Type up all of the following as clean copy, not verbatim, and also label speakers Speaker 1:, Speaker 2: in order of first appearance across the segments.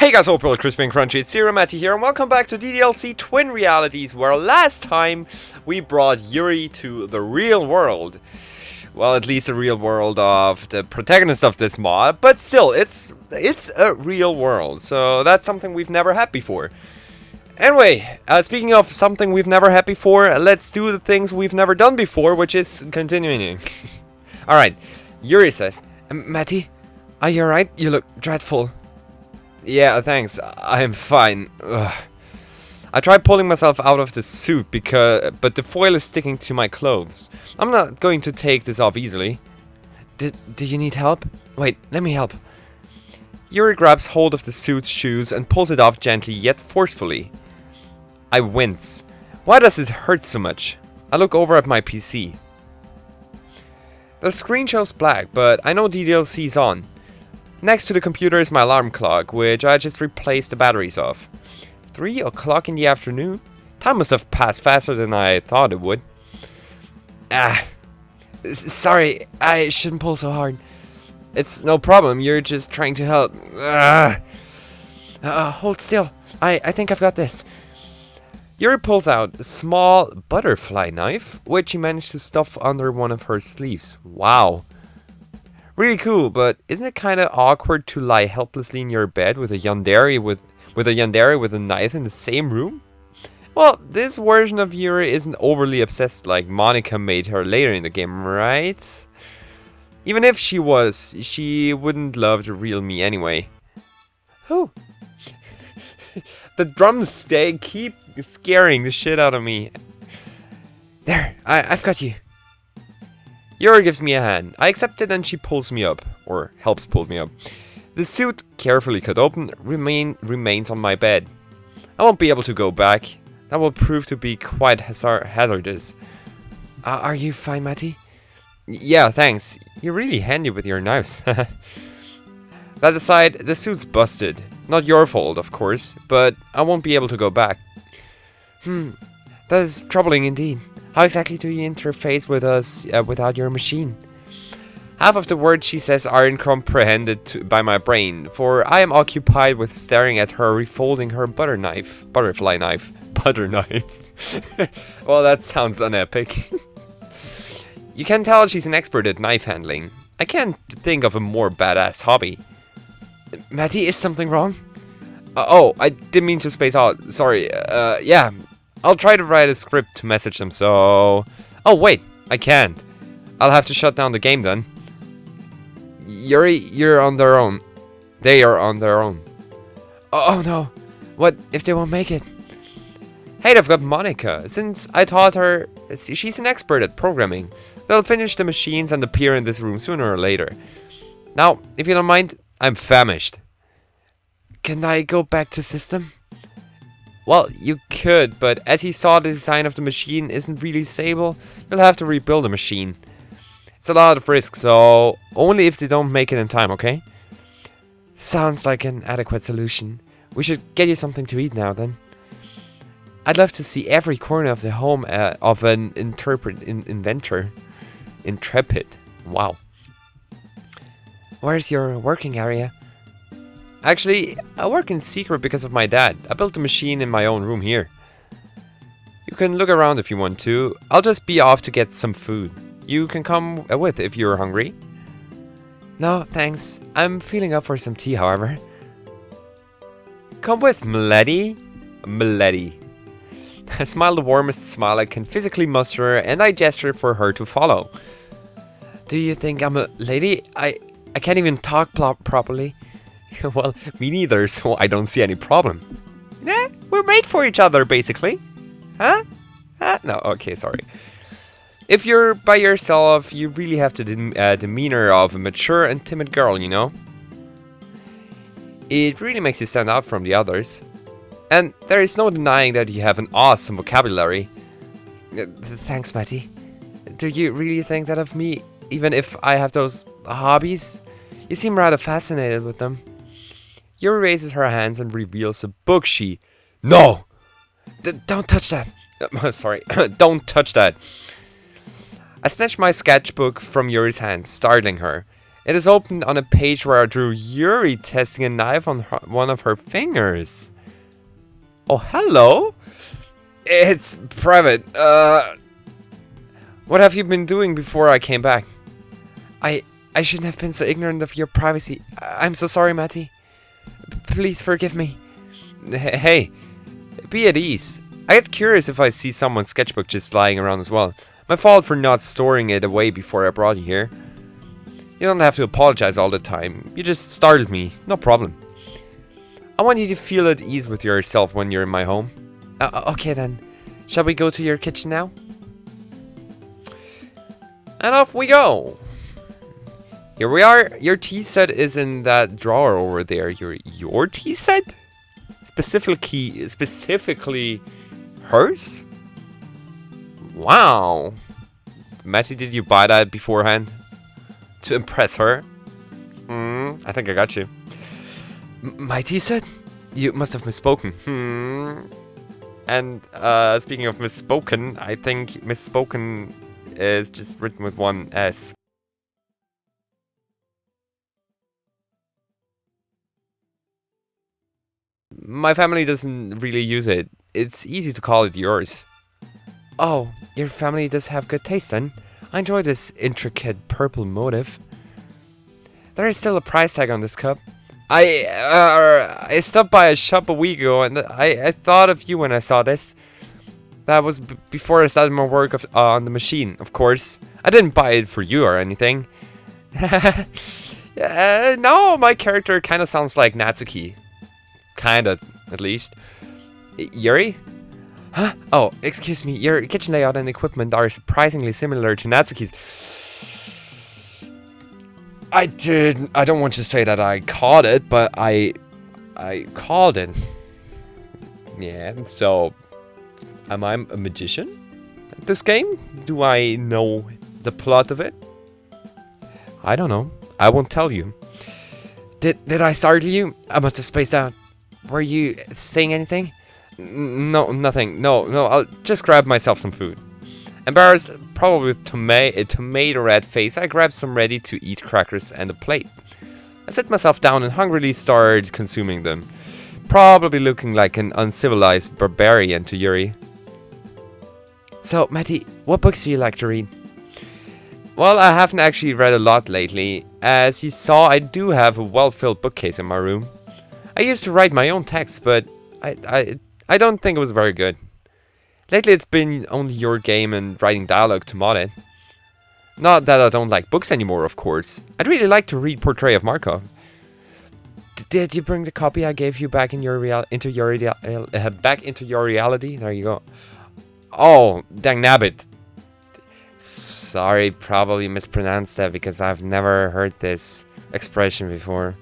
Speaker 1: Hey guys, hope you're all crispy and crunchy. It's CerealMaty here, and welcome back to DDLC Twin Realities, where last time we brought Yuri to the real world. Well, at least the real world of the protagonist of this mod, but still, it's a real world, so that's something we've never had before. Anyway, speaking of something we've never had before, let's do the things we've never done before, which is continuing. Alright, Yuri says, Matty, are you alright? You look dreadful. Yeah, thanks. I'm fine. Ugh. I tried pulling myself out of the suit but the foil is sticking to my clothes. I'm not going to take this off easily. Do you need help? Wait, let me help. Yuri grabs hold of the suit's shoes and pulls it off gently yet forcefully. I wince. Why does this hurt so much? I look over at my PC. The screen shows black, but I know DDLC's on. Next to the computer is my alarm clock, which I just replaced the batteries of. 3 o'clock in the afternoon? Time must have passed faster than I thought it would. Sorry, I shouldn't pull so hard. It's no problem, you're just trying to help. Hold still. I think I've got this. Yuri pulls out a small butterfly knife, which he managed to stuff under one of her sleeves. Wow. Really cool, but isn't it kind of awkward to lie helplessly in your bed with a yandere with a knife in the same room? Well, this version of Yuri isn't overly obsessed like Monica made her later in the game, right? Even if she was, she wouldn't love the real me anyway. Whew. The drums, they keep scaring the shit out of me. There, I've got you. Yuri gives me a hand. I accept it and she pulls me up, or helps pull me up. The suit, carefully cut open, remains on my bed. I won't be able to go back. That will prove to be quite hazardous. Are you fine, Matty? Yeah, thanks. You're really handy with your knives. That aside, the suit's busted. Not your fault, of course, but I won't be able to go back. That is troubling indeed. How exactly do you interface with us without your machine? Half of the words she says aren't comprehended by my brain, for I am occupied with staring at her refolding her butter knife. Well, that sounds unepic. You can tell she's an expert at knife handling. I can't think of a more badass hobby. Matty, is something wrong? Oh, I didn't mean to space out. Sorry. Yeah. I'll try to write a script to message them, so... Oh, wait, I can't. I'll have to shut down the game then. Yuri, you're on their own. They are on their own. Oh no, what if they won't make it? Hey, I've got Monica. Since I taught her, she's an expert at programming. They'll finish the machines and appear in this room sooner or later. Now, if you don't mind, I'm famished. Can I go back to system? Well, you could, but as you saw, the design of the machine isn't really stable. You'll have to rebuild the machine. It's a lot of risk, so only if they don't make it in time, okay? Sounds like an adequate solution. We should get you something to eat now, then. I'd love to see every corner of the home of an inventor. Intrepid. Wow. Where's your working area? Actually, I work in secret because of my dad. I built the machine in my own room here. You can look around if you want to. I'll just be off to get some food. You can come with if you're hungry. No, thanks. I'm feeling up for some tea, however. Come with, m'lady. M'lady. I smile the warmest smile I can physically muster, and I gesture for her to follow. Do you think I'm a lady? I can't even talk properly. Well, me neither, so I don't see any problem. We're made for each other, basically. Huh? No, okay, sorry. If you're by yourself, you really have the demeanor of a mature and timid girl, you know? It really makes you stand out from the others. And there is no denying that you have an awesome vocabulary. Thanks, Matty. Do you really think that of me, even if I have those hobbies? You seem rather fascinated with them. Yuri raises her hands and reveals a book she... No! Don't touch that! Sorry, don't touch that! I snatch my sketchbook from Yuri's hands, startling her. It is opened on a page where I drew Yuri testing a knife on one of her fingers. Oh, hello? It's private. What have you been doing before I came back? I shouldn't have been so ignorant of your privacy. I'm so sorry, Matty. Please forgive me. Hey, be at ease. I get curious if I see someone's sketchbook just lying around as well. My fault for not storing it away before I brought you here. You don't have to apologize all the time. You just startled me. No problem. I want you to feel at ease with yourself when you're in my home. Okay then. Shall we go to your kitchen now? And off we go. Here we are. Your tea set is in that drawer over there. Your tea set? Specifically hers? Wow. Matty, did you buy that beforehand? To impress her? I think I got you. My tea set? You must have misspoken. And speaking of misspoken, I think misspoken is just written with one S. My family doesn't really use it. It's easy to call it yours. Oh, your family does have good taste then. I enjoy this intricate purple motif. There is still a price tag on this cup. I stopped by a shop a week ago and I thought of you when I saw this. That was before I started my work on the machine, of course. I didn't buy it for you or anything. No, my character kind of sounds like Natsuki. Kinda, at least. Yuri? Huh? Oh, excuse me. Your kitchen layout and equipment are surprisingly similar to Natsuki's. I don't want to say that I caught it, but I called it. Yeah, so am I a magician at this game? Do I know the plot of it? I don't know. I won't tell you. Did I startle you? I must have spaced out. Were you saying anything? No, nothing. No, I'll just grab myself some food. Embarrassed, probably with a tomato red face, I grabbed some ready-to-eat crackers and a plate. I set myself down and hungrily started consuming them, probably looking like an uncivilized barbarian to Yuri. So, Matty, what books do you like to read? Well, I haven't actually read a lot lately. As you saw, I do have a well-filled bookcase in my room. I used to write my own texts, but I don't think it was very good. Lately it's been only your game and writing dialogue to mod it. Not that I don't like books anymore, of course. I'd really like to read Portrait of Markov. Did you bring the copy I gave you back in your into your reality? There you go. Oh, dang nabbit. Sorry, probably mispronounced that because I've never heard this expression before.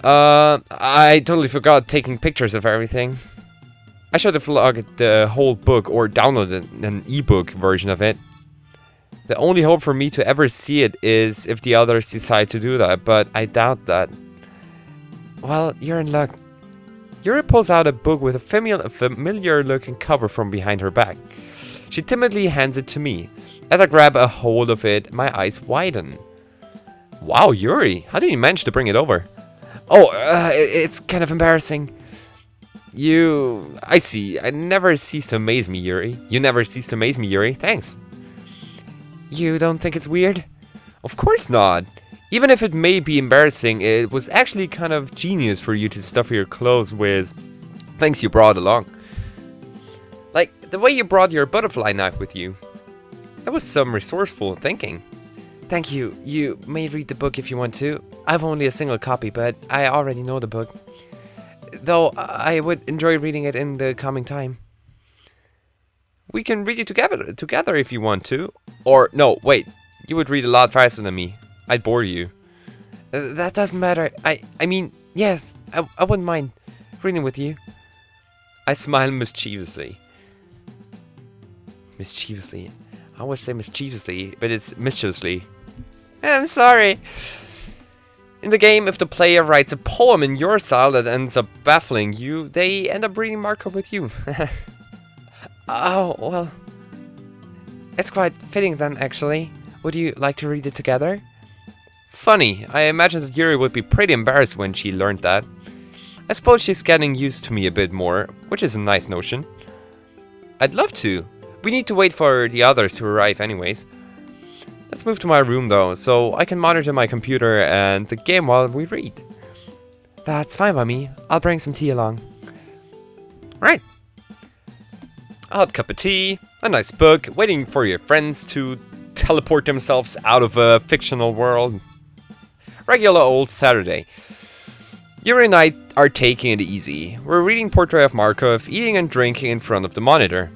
Speaker 1: I totally forgot taking pictures of everything. I should have logged the whole book or downloaded an ebook version of it. The only hope for me to ever see it is if the others decide to do that, but I doubt that. Well, you're in luck. Yuri pulls out a book with a familiar looking cover from behind her back. She timidly hands it to me. As I grab a hold of it, my eyes widen. Wow, Yuri, how did you manage to bring it over? Oh, it's kind of embarrassing. I see. I never cease to amaze me, Yuri. You never cease to amaze me, Yuri. Thanks. You don't think it's weird? Of course not. Even if it may be embarrassing, it was actually kind of genius for you to stuff your clothes with things you brought along. Like, the way you brought your butterfly knife with you. That was some resourceful thinking. Thank you. You may read the book if you want to. I've only a single copy, but I already know the book. Though I would enjoy reading it in the coming time. We can read it together if you want to. Or, no, wait. You would read a lot faster than me. I'd bore you. That doesn't matter. I mean, yes, I wouldn't mind reading with you. I smile mischievously. Mischievously. I always say mischievously, but it's mischievously. I'm sorry. In the game, if the player writes a poem in your style that ends up baffling you, they end up reading Markov with you. Oh, well. It's quite fitting then, actually. Would you like to read it together? funny. I imagine that Yuri would be pretty embarrassed when she learned that. I suppose she's getting used to me a bit more, which is a nice notion. I'd love to. We need to wait for the others to arrive anyways. Let's move to my room though, so I can monitor my computer and the game while we read. That's fine by me. I'll bring some tea along. Right. A hot cup of tea, a nice book, waiting for your friends to teleport themselves out of a fictional world. Regular old Saturday. Yuri and I are taking it easy. We're reading Portrait of Markov, eating and drinking in front of the monitor.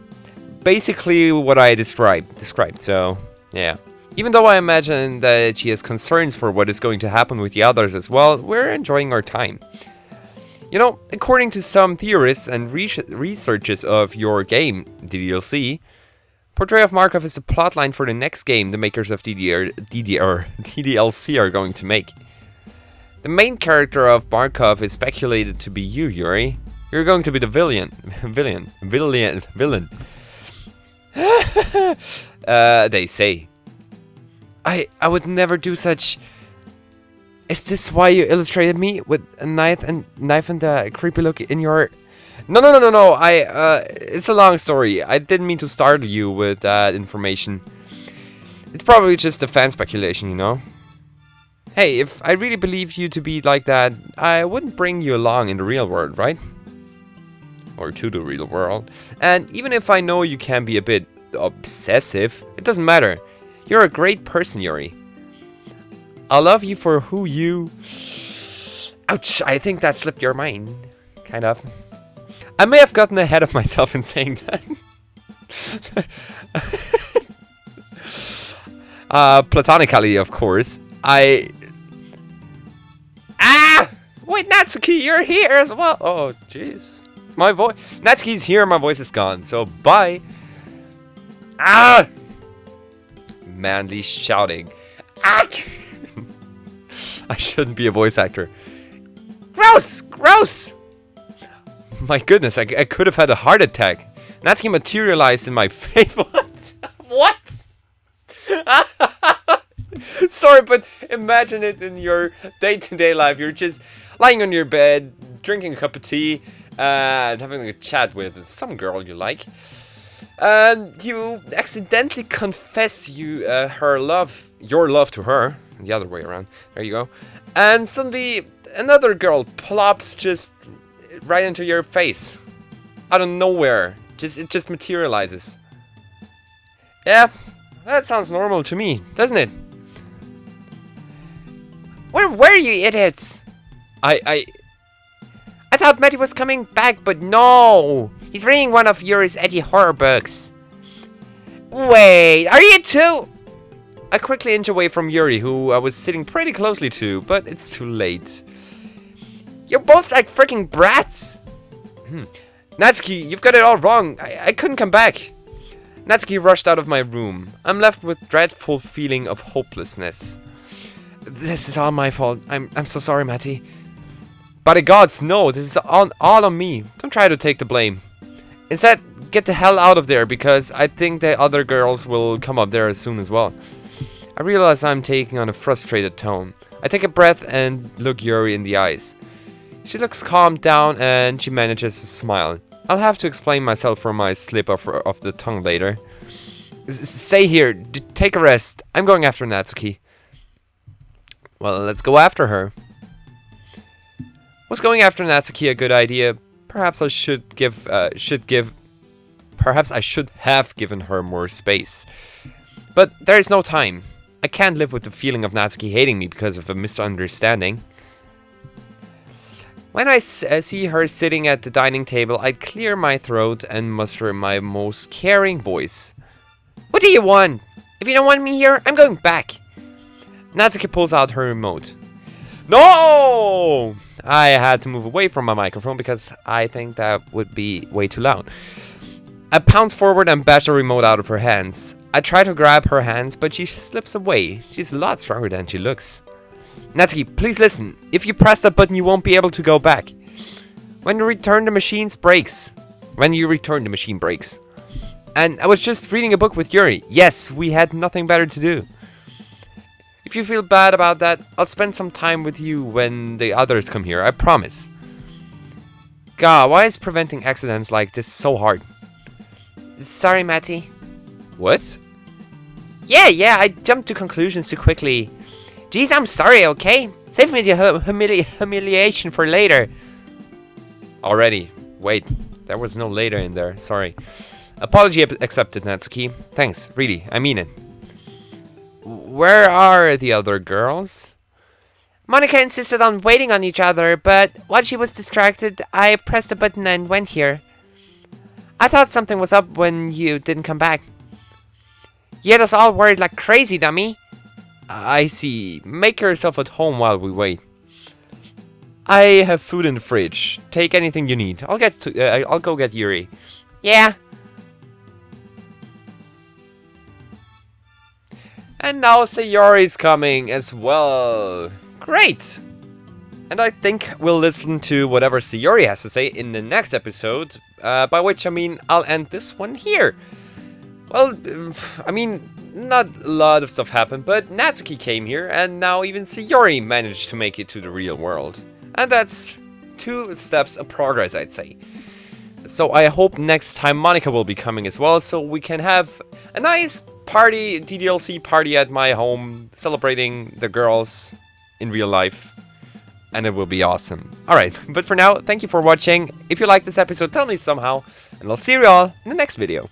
Speaker 1: Basically what I described, so yeah. Even though I imagine that she has concerns for what is going to happen with the others as well, we're enjoying our time. You know, according to some theorists and researchers of your game, DDLC, Portrait of Markov is the plotline for the next game the makers of DDLC are going to make. The main character of Markov is speculated to be you, Yuri. You're going to be the villain. They say. I would never do such. Is this why you illustrated me with a knife and a creepy look in your? No. It's a long story. I didn't mean to startle you with that information. It's probably just a fan speculation, you know. Hey, if I really believe you to be like that, I wouldn't bring you along in the real world, right? Or to the real world. And even if I know you can be a bit obsessive, it doesn't matter. You're a great person, Yuri. I love you for who you... Ouch, I think that slipped your mind. Kind of. I may have gotten ahead of myself in saying that. Platonically, of course. Wait, Natsuki, you're here as well. Oh, jeez. My voice... Natsuki's here, my voice is gone. So, bye. Manly shouting. I shouldn't be a voice actor. Gross! Gross! My goodness, I could have had a heart attack. Natsuki materialized in my face. What? Sorry, but imagine it in your day-to-day life. You're just lying on your bed, drinking a cup of tea, and having a chat with some girl you like. And you accidentally confess your love to her. The other way around. There you go. And suddenly another girl plops just right into your face. Out of nowhere. It just materializes. Yeah, that sounds normal to me, doesn't it? Where were you, idiots? I thought Matty was coming back, but no! He's reading one of Yuri's edgy horror books. Wait, are you too? I quickly inch away from Yuri, who I was sitting pretty closely to, but it's too late. You're both like freaking brats! Natsuki, you've got it all wrong. I couldn't come back. Natsuki rushed out of my room. I'm left with dreadful feeling of hopelessness. This is all my fault. I'm so sorry, Matty. By the gods, no, this is all on me. Don't try to take the blame. Instead, get the hell out of there, because I think the other girls will come up there soon as well. I realize I'm taking on a frustrated tone. I take a breath and look Yuri in the eyes. She looks calmed down and she manages to smile. I'll have to explain myself for my slip of the tongue later. Stay here, take a rest. I'm going after Natsuki. Well, let's go after her. Was going after Natsuki a good idea? Perhaps I should have given her more space. But there is no time. I can't live with the feeling of Natsuki hating me because of a misunderstanding. When I see her sitting at the dining table, I clear my throat and muster my most caring voice. What do you want? If you don't want me here, I'm going back. Natsuki pulls out her remote. No! I had to move away from my microphone because I think that would be way too loud. I pounce forward and bash the remote out of her hands. I try to grab her hands, but she slips away. She's a lot stronger than she looks. Natsuki, please listen. If you press that button, you won't be able to go back. When you return, the machine breaks. And I was just reading a book with Yuri. Yes, we had nothing better to do. If you feel bad about that, I'll spend some time with you when the others come here, I promise. God, why is preventing accidents like this so hard? Sorry, Matty. What? Yeah, I jumped to conclusions too quickly. Geez, I'm sorry, okay? Save me the humiliation for later. Already. Wait, there was no later in there, sorry. Apology accepted, Natsuki. Thanks, really, I mean it. Where are the other girls? Monica insisted on waiting on each other, but while she was distracted, I pressed a button and went here. I thought something was up when you didn't come back. You had us all worried like crazy, dummy. I see. Make yourself at home while we wait. I have food in the fridge. Take anything you need. I'll go get Yuri. Yeah. And now Sayori's coming as well. Great! And I think we'll listen to whatever Sayori has to say in the next episode, by which I mean I'll end this one here. Well, I mean, not a lot of stuff happened, but Natsuki came here, and now even Sayori managed to make it to the real world. And that's 2 steps of progress, I'd say. So I hope next time Monica will be coming as well, so we can have a nice party, DDLC party at my home, celebrating the girls in real life. And it will be awesome. Alright, but for now, thank you for watching. If you like this episode, tell me somehow, and I'll see you all in the next video.